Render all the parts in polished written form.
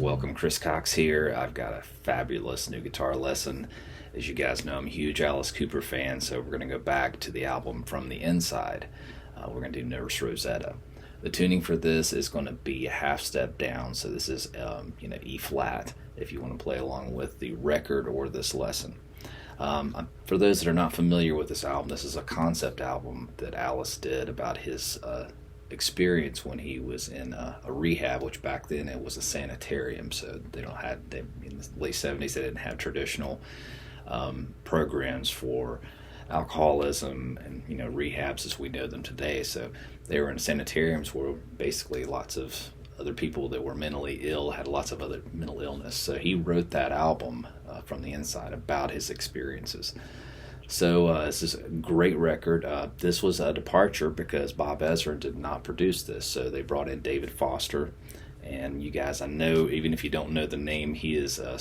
welcome. Chris Cox here. I've got a fabulous new guitar lesson. As you guys know, I'm a huge Alice Cooper fan, so we're going to go back to the album From the Inside. We're going to do Nurse Rozetta. The tuning for this is going to be a half step down, so this is E flat if you want to play along with the record or this lesson. For those that are not familiar with this album, this is a concept album that Alice did about his experience when he was in a rehab, which back then it was a sanitarium, so in the late 70s they didn't have traditional programs for alcoholism and rehabs as we know them today. So they were in sanitariums where basically lots of other people that were mentally ill had lots of other mental illness. So he wrote that album From the Inside about his experiences. So this is a great record. This was a departure because Bob Ezrin did not produce this, so they brought in David Foster. And you guys, I know, even if you don't know the name, he is a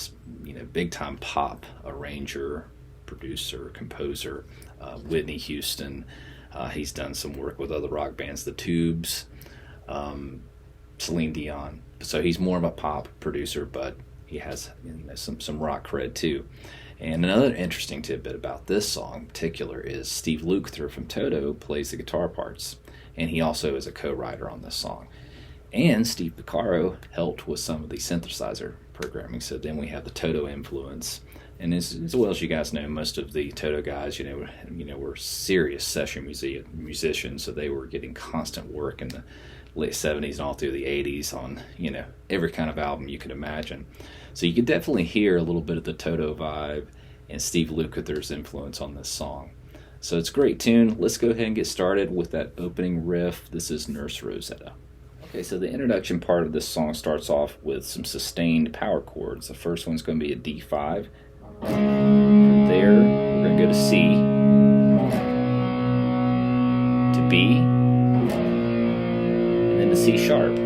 big-time pop arranger, producer, composer. Whitney Houston. He's done some work with other rock bands, The Tubes, Celine Dion. So he's more of a pop producer, but he has some rock cred too. And another interesting tidbit about this song in particular is Steve Lukather from Toto plays the guitar parts, and he also is a co-writer on this song. And Steve Porcaro helped with some of the synthesizer programming, so then we have the Toto influence. And as well as you guys know, most of the Toto guys, were serious session musicians, so they were getting constant work in the late 70s and all through the 80s on, every kind of album you could imagine. So you could definitely hear a little bit of the Toto vibe and Steve Lukather's influence on this song. So it's a great tune. Let's go ahead and get started with that opening riff. This is Nurse Rozetta. Okay, so the introduction part of this song starts off with some sustained power chords. The first one's going to be a D5. From there, we're going to go to C, to B, and then to C sharp.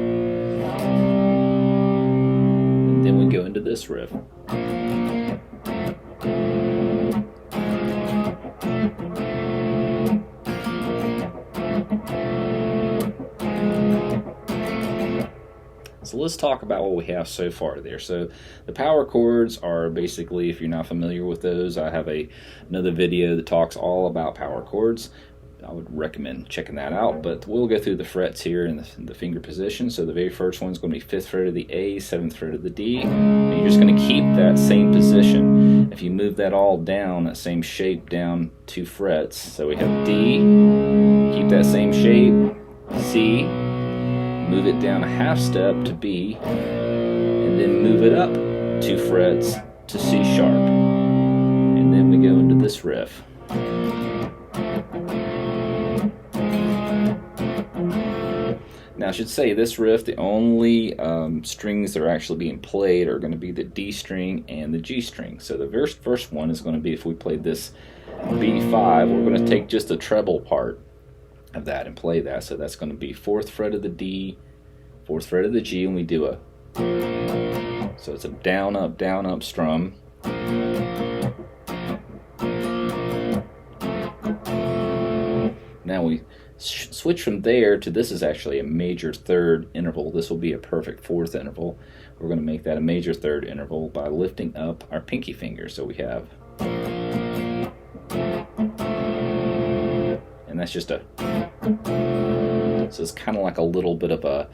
And then we go into this riff. So let's talk about what we have so far there. So the power chords are basically, if you're not familiar with those, I have another video that talks all about power chords. I would recommend checking that out, but we'll go through the frets here in the finger position. So the very first one's going to be 5th fret of the A, 7th fret of the D, and you're just going to keep that same position. If you move that all down, that same shape down 2 frets, so we have D, keep that same shape, C, move it down a half step to B, and then move it up 2 frets to C sharp. And then we go into this riff. Now I should say this riff, the only strings that are actually being played are going to be the D string and the G string. So the first one is going to be, if we played this B5, we're going to take just the treble part of that and play that. So that's going to be 4th fret of the D, 4th fret of the G, and we do so it's a down up strum. Now we switch from there to, this is actually a major 3rd interval. This will be a perfect 4th interval. We're going to make that a major 3rd interval by lifting up our pinky finger. So we have, and that's just so it's kind of like a little bit of a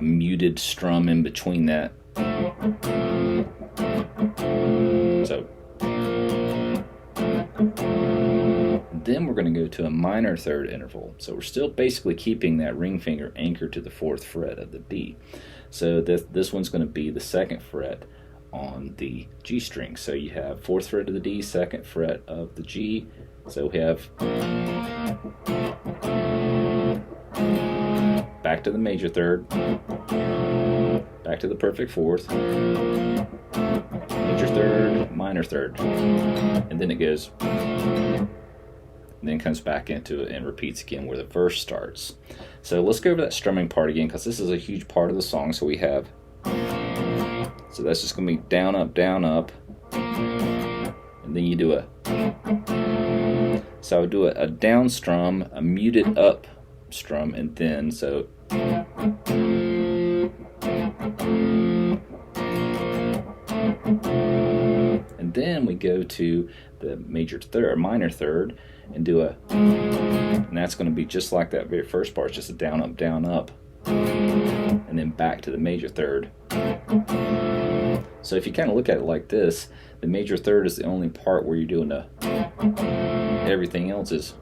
muted strum in between that. So then we're going to go to a minor 3rd interval. So we're still basically keeping that ring finger anchored to the 4th fret of the D. So this one's going to be the 2nd fret on the G string. So you have 4th fret of the D, 2nd fret of the G. So we have back to the major 3rd, back to the perfect 4th, major 3rd, minor 3rd, and then it goes, and then comes back into it and repeats again where the verse starts. So let's go over that strumming part again, because this is a huge part of the song. So we have, so that's just going to be down, up, and then you do so I would do a down strum, a muted up strum, and then so we go to the major third, minor third, and do a, and that's going to be just like that very first part, it's just a down, up, and then back to the major third. So if you kind of look at it like this, the major third is the only part where you're doing a, everything else is,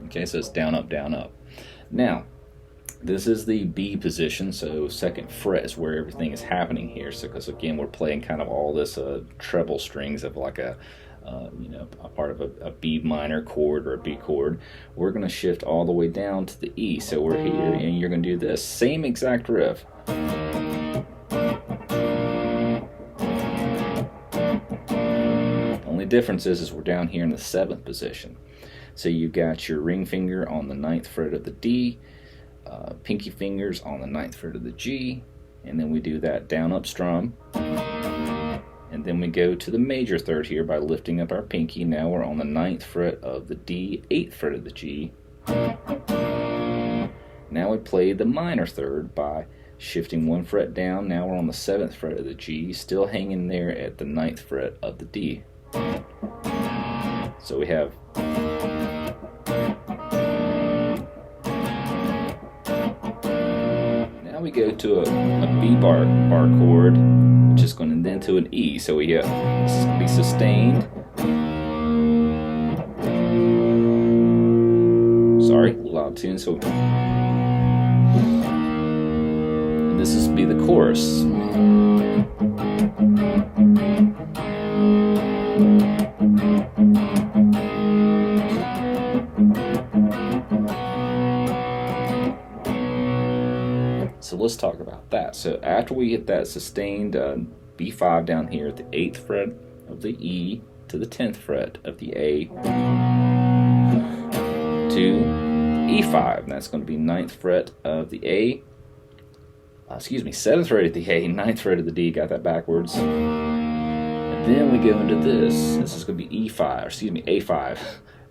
okay, so it's down, up. Now, this is the B position, so second fret is where everything is happening here. So, because again, we're playing kind of all this treble strings of like a, you know, a part of a B minor chord or a B chord. We're going to shift all the way down to the E. So we're here, and you're going to do this same exact riff. Only difference is we're down here in the 7th position. So you've got your ring finger on the 9th fret of the D, pinky fingers on the 9th fret of the G, and then we do that down, up strum, and then we go to the major third here by lifting up our pinky. Now we're on the 9th fret of the D, 8th fret of the G. Now we play the minor third by shifting 1 fret down. Now we're on the 7th fret of the G, still hanging there at the 9th fret of the D. So we have, now we go to a B bar chord, which is going to then to an E. So we have, this is going to be sustained. Sorry, a little out of tune. So and this is be the chorus. So let's talk about that. So after we hit that sustained B5 down here at the 8th fret of the E to the 10th fret of the A to E5, and that's going to be 9th fret of the A, 7th fret of the A, 9th fret of the D, got that backwards. And then we go into this. This is going to be E5, or excuse me, A5.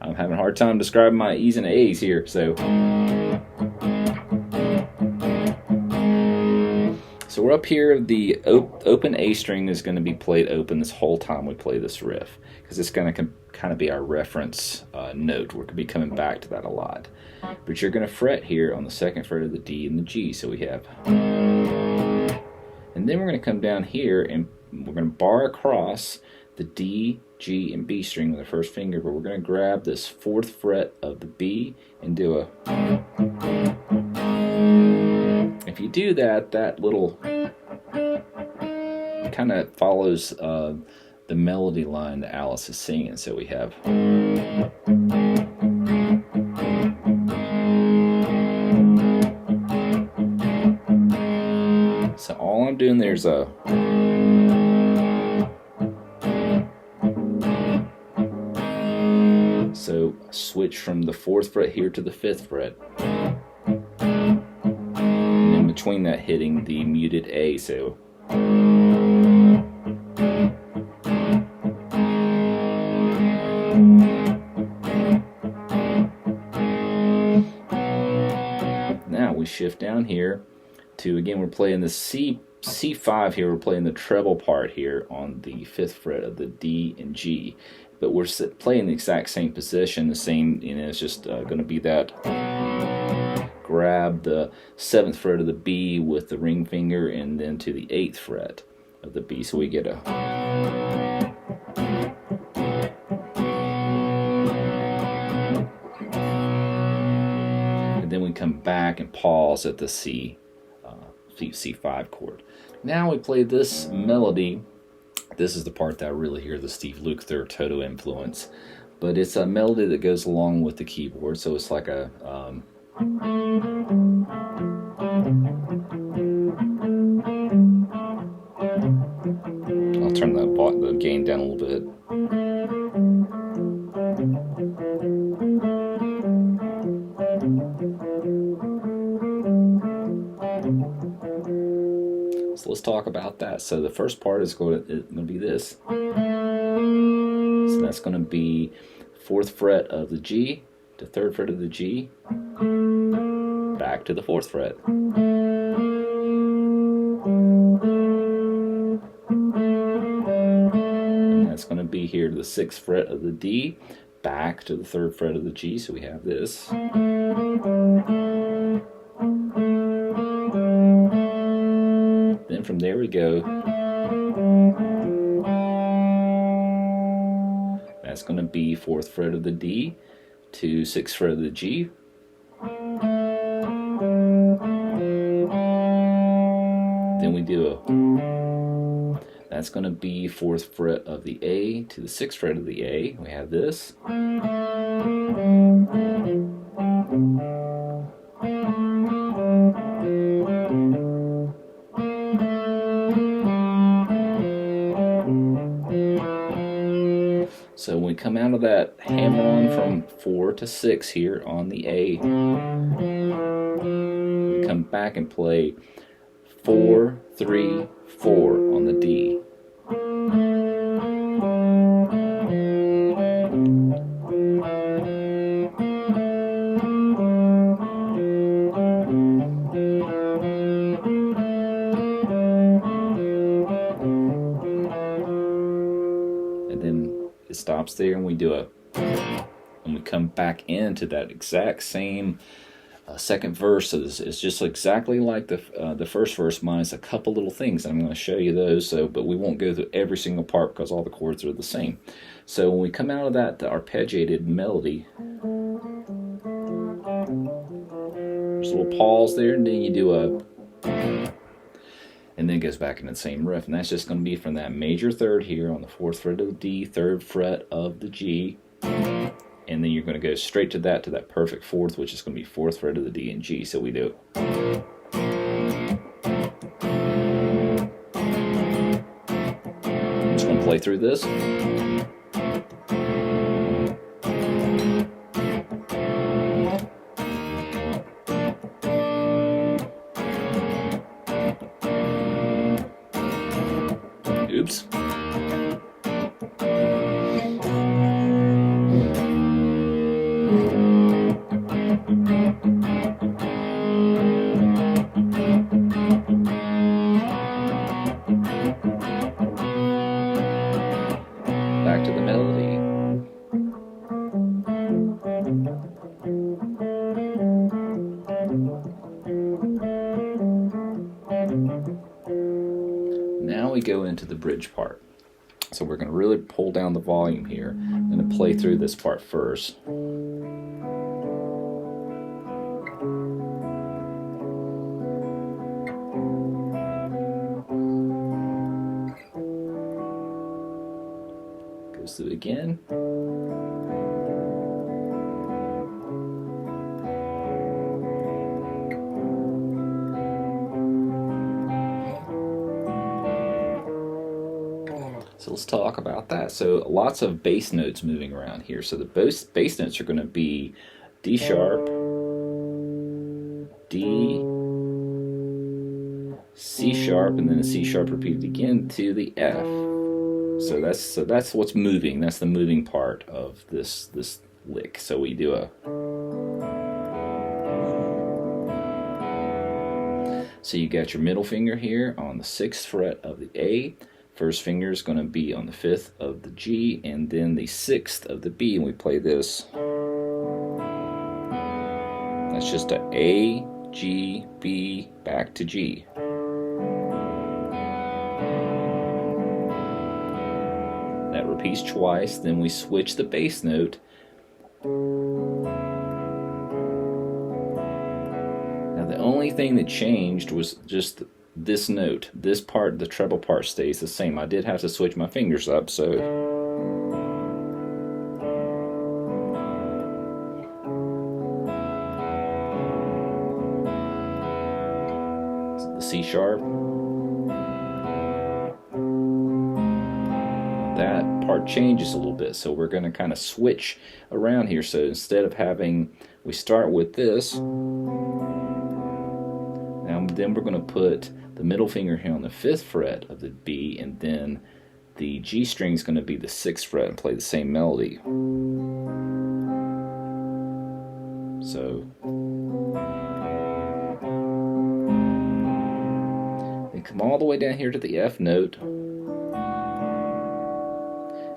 I'm having a hard time describing my E's and A's here, so. So we're up here, the open A string is going to be played open this whole time we play this riff, because it's going to kind of be our reference note. We're going to be coming back to that a lot. But you're going to fret here on the 2nd fret of the D and the G, so we have, and then we're going to come down here and we're going to bar across the D, G, and B string with the first finger, but we're going to grab this 4th fret of the B and do a, if you do that, that little kind of follows the melody line that Alice is singing. So we have, so all I'm doing there's a, so switch from the 4th fret here to the 5th fret. Between that hitting the muted A, so now we shift down here to, again, we're playing the C5 here, we're playing the treble part here on the 5th fret of the D and G, but we're playing the exact same position, the same, you know, it's just going to be that, grab the 7th fret of the B with the ring finger and then to the 8th fret of the B, so we get a, and then we come back and pause at the C5 chord. Now we play this melody. This is the part that I really hear the Steve Lukather Toto influence, but it's a melody that goes along with the keyboard, so it's like a I'll turn the gain down a little bit. So let's talk about that. So the first part is going to be this. So that's going to be 4th fret of the G to 3rd fret of the G, back to the 4th fret. here to the 6th fret of the D, back to the 3rd fret of the G, so we have this. Then from there we go. That's going to be 4th fret of the D to 6th fret of the G. Then we do a, that's going to be 4th fret of the A to the 6th fret of the A. We have this. So when we come out of that hammer on from 4 to 6 here on the A, we come back and play 4, 3, 4 on the D. And then it stops there, and we do a, and we come back into that exact same second verse. So it's just exactly like the first verse, minus a couple little things. I'm going to show you those, but we won't go through every single part because all the chords are the same. So when we come out of that, the arpeggiated melody, there's a little pause there, and then you do a, and then it goes back into the same riff, and that's just going to be from that major third here on the 4th fret of the D, 3rd fret of the G, and then you're going to go straight to that perfect 4th, which is going to be 4th fret of the D and G. So we do it. I'm just going to play through this. Oops. Back to the melody. Now we go into the bridge part. So we're going to really pull down the volume here. I'm going to play through this part first. Goes through again. So let's talk about that. So lots of bass notes moving around here. So the bass notes are going to be D sharp, D, C sharp, and then a C sharp repeated again to the F. So that's what's moving. That's the moving part of this lick. So we do a. So you got your middle finger here on the 6th fret of the A. First finger is going to be on the 5th of the G, and then the 6th of the B, and we play this. That's just A, G, B, back to G. That repeats twice, then we switch the bass note. Now the only thing that changed was just this note. This part, the treble part, stays the same. I did have to switch my fingers up, so the C sharp. That part changes a little bit, so we're going to kind of switch around here. So instead of having, we start with this. Now then we're going to put the middle finger here on the 5th fret of the B, and then the G string is going to be the 6th fret and play the same melody. So then come all the way down here to the F note.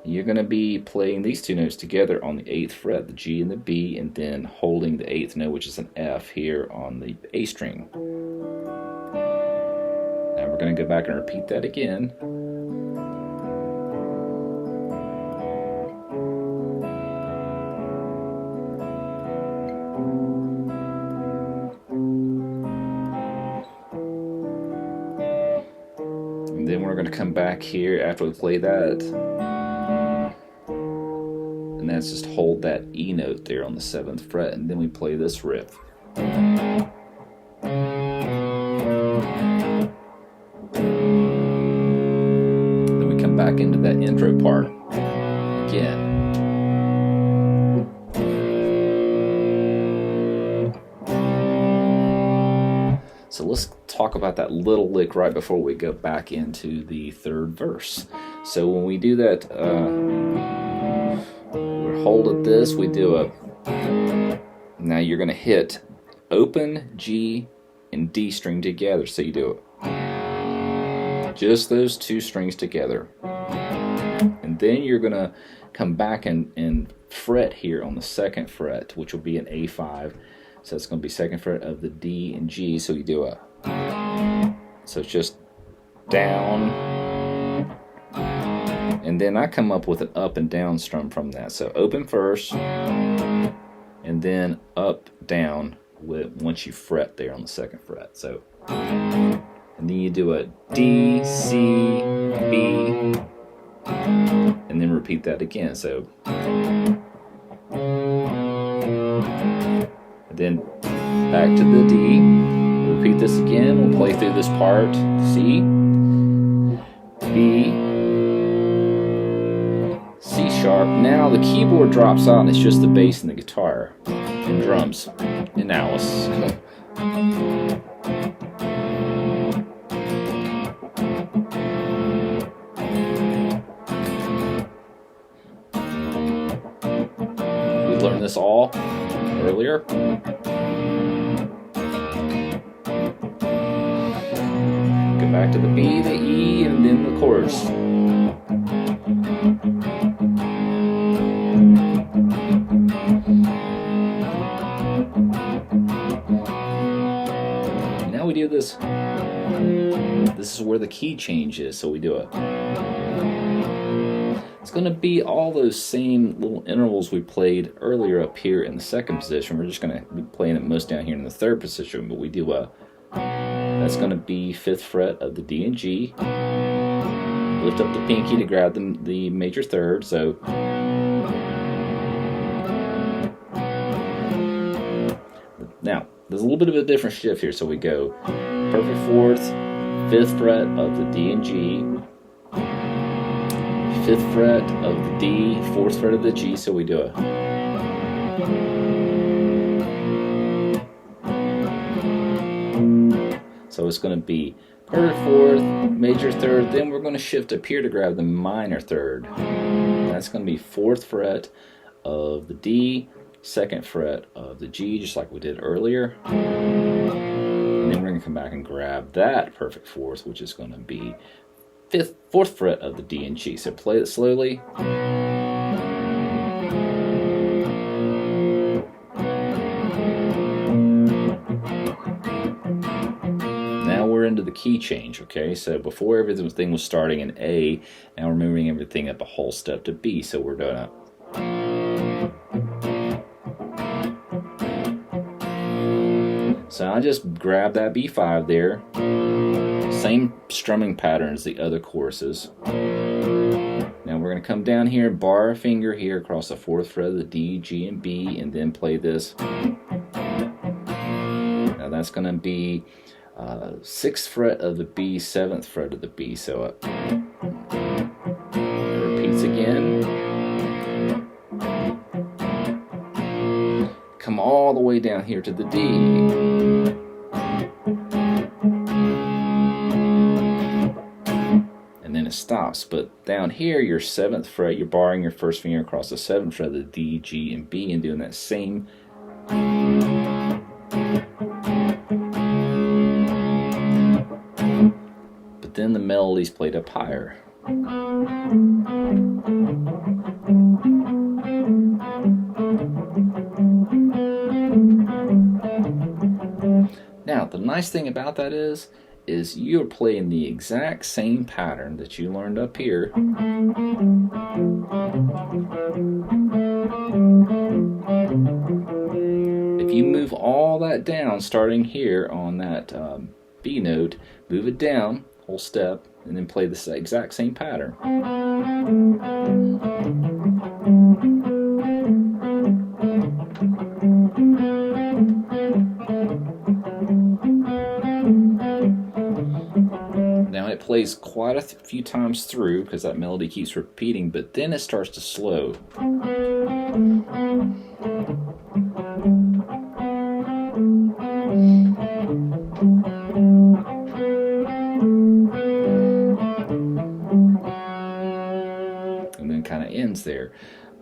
And you're going to be playing these two notes together on the 8th fret, the G and the B, and then holding the 8th note, which is an F, here on the A string. Now we're going to go back and repeat that again. And then we're going to come back here after we play that, and that's just hold that E note there on the 7th fret, and then we play this riff. Then we come back into that intro part again. So let's talk about that little lick right before we go back into the 3rd verse. So when we do that, we hold at this, we do a, now you're going to hit open, G, and D string together. So you do it, just those two strings together. And then you're going to come back and fret here on the 2nd fret, which will be an A5. So it's going to be 2nd fret of the D and G. So you do a, so it's just down, and then I come up with an up and down strum from that. So open first, and then up, down once you fret there on the 2nd fret. So, and then you do a D, C, B, and then repeat that again. So, then back to the D, repeat this again, we'll play through this part, C, B, C sharp. Now the keyboard drops out and it's just the bass and the guitar and drums and Alice. We learned this all earlier. Go back to the B, the E, and then the chorus. Now we do this. This is where the key change is, so we do it. It's going to be all those same little intervals we played earlier up here in the 2nd position. We're just going to be playing it most down here in the 3rd position, but we do a, that's going to be 5th fret of the D and G. Lift up the pinky to grab the major 3rd, so now there's a little bit of a different shift here, so we go perfect 4th, 5th fret of the D and G, 5th fret of the D, 4th fret of the G, so we do a, so it's going to be perfect 4th, major 3rd, then we're going to shift up here to grab the minor 3rd. That's going to be 4th fret of the D, 2nd fret of the G, just like we did earlier. And then we're going to come back and grab that perfect 4th, which is going to be 4th fret of the D and G. So play it slowly. Now we're into the key change, okay? So before everything was starting in A, now we're moving everything up a whole step to B. So we're doing a, so I just grab that B5 there. Same strumming pattern as the other choruses. Now we're going to come down here, bar a finger here across the 4th fret of the D, G, and B, and then play this. Now that's going to be 6th fret of the B, 7th fret of the B. So it repeats again. Come all the way down here to the D. It stops, but down here your 7th fret, you're barring your 1st finger across the 7th fret of the D, G, and B, and doing that same. But then the melody's played up higher. Now, the nice thing about that is you're playing the exact same pattern that you learned up here. If you move all that down, starting here on that B note, move it down, whole step, and then play the exact same pattern. Now it plays quite a few times through because that melody keeps repeating, but then it starts to slow. And then kind of ends there.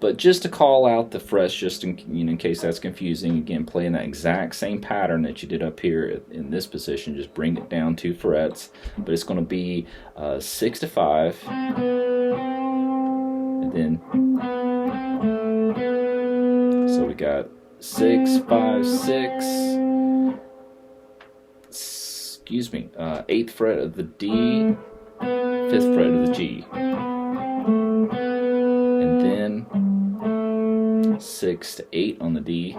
But just to call out the frets, just in case that's confusing, again, playing that exact same pattern that you did up here in this position, just bring it down 2 frets. But it's going to be 6 to 5, and then so we got 6, 5, 6. Excuse me, 8th fret of the D, 5th fret of the G, and then 6 to 8 on the D,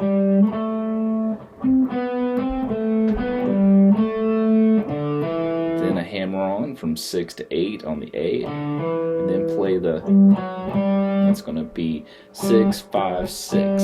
then a hammer on from 6 to 8 on the A, and then play the, that's going to be 6, 5, 6.